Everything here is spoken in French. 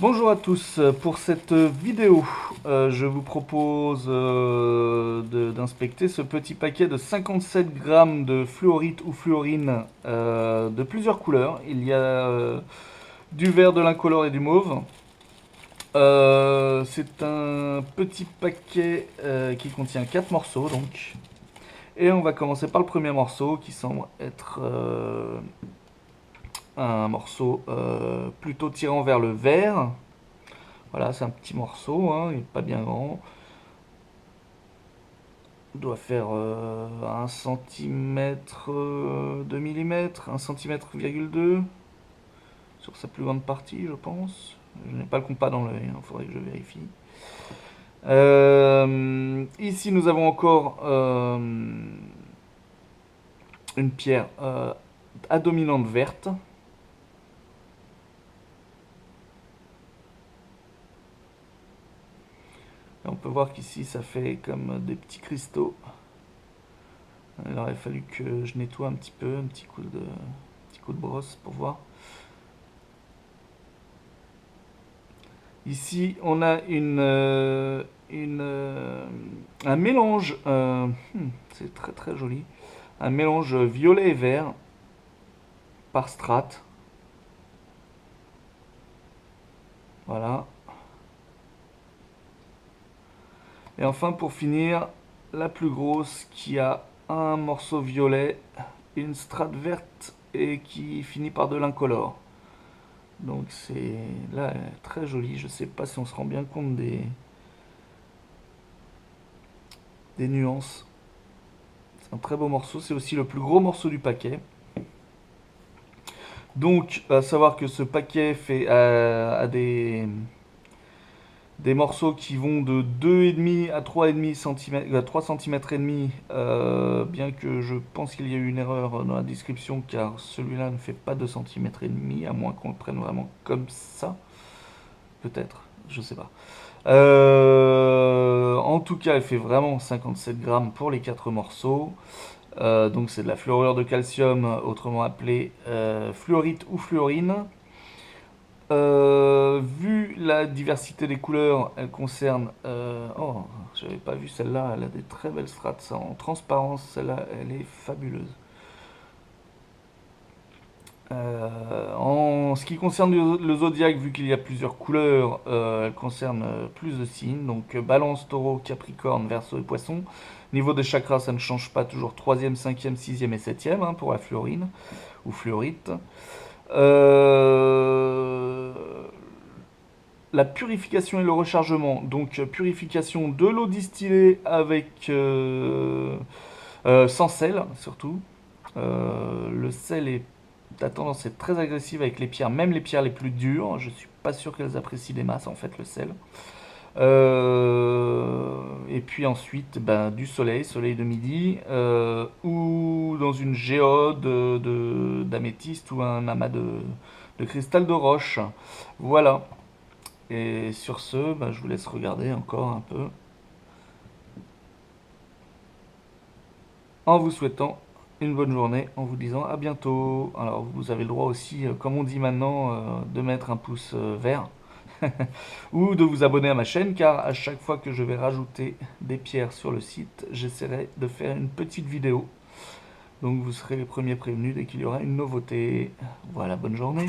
Bonjour à tous, pour cette vidéo, je vous propose d'inspecter ce petit paquet de 57 grammes de fluorite ou fluorine de plusieurs couleurs. Il y a du vert, de l'incolore et du mauve. C'est un petit paquet qui contient 4 morceaux donc. Et on va commencer par le premier morceau qui semble être un morceau plutôt tirant vers le vert. Voilà, c'est un petit morceau, hein, il n'est pas bien grand. Il doit faire 1 centimètre de millimètre, 1 centimètre virgule 2 sur sa plus grande partie, je pense. Je n'ai pas le compas dans l'œil, il faudrait que je vérifie. Ici, nous avons encore une pierre à dominante verte. Et on peut voir qu'ici, ça fait comme des petits cristaux. Il aurait fallu que je nettoie un petit peu, un petit coup de brosse pour voir. Ici, on a un mélange, c'est très très joli, un mélange violet et vert par strate. Voilà. Et enfin, pour finir, la plus grosse qui a un morceau violet, une strate verte et qui finit par de l'incolore. Donc c'est là très joli. Je sais pas si on se rend bien compte des nuances. C'est un très beau morceau. C'est aussi le plus gros morceau du paquet. Donc, à savoir que ce paquet fait à des morceaux qui vont de 2,5 à 3,5 cm, 3 cm et demi, bien que je pense qu'il y a eu une erreur dans la description car celui-là ne fait pas 2 cm et demi, à moins qu'on le prenne vraiment comme ça. Peut-être, je sais pas. En tout cas, elle fait vraiment 57 grammes pour les 4 morceaux. Donc c'est de la fluorure de calcium, autrement appelée fluorite ou fluorine. Vu la diversité des couleurs, elle concerne... oh, j'avais pas vu celle-là, elle a des très belles strates, ça, en transparence, celle-là, elle est fabuleuse. En ce qui concerne le zodiaque, vu qu'il y a plusieurs couleurs, elle concerne plus de signes. Donc Balance, Taureau, Capricorne, Verseau et Poisson. Niveau des chakras, ça ne change pas, toujours 3e, 5e, 6e et 7e hein, pour la fluorine ou fluorite. Euh, la purification et le rechargement. Donc purification de l'eau distillée avec sans sel surtout. Le sel est a tendance à être très agressive avec les pierres, même les pierres les plus dures. Je suis pas sûr qu'elles apprécient des masses en fait le sel. Et puis ensuite, ben, du soleil, soleil de midi, ou dans une géode d'améthyste ou un amas de cristal de roche. Voilà. Et sur ce, ben, je vous laisse regarder encore un peu en vous souhaitant une bonne journée, en vous disant à bientôt. Alors vous avez le droit aussi, comme on dit maintenant, de mettre un pouce vert ou de vous abonner à ma chaîne car à chaque fois que je vais rajouter des pierres sur le site, j'essaierai de faire une petite vidéo. Donc vous serez les premiers prévenus dès qu'il y aura une nouveauté. Voilà, bonne journée.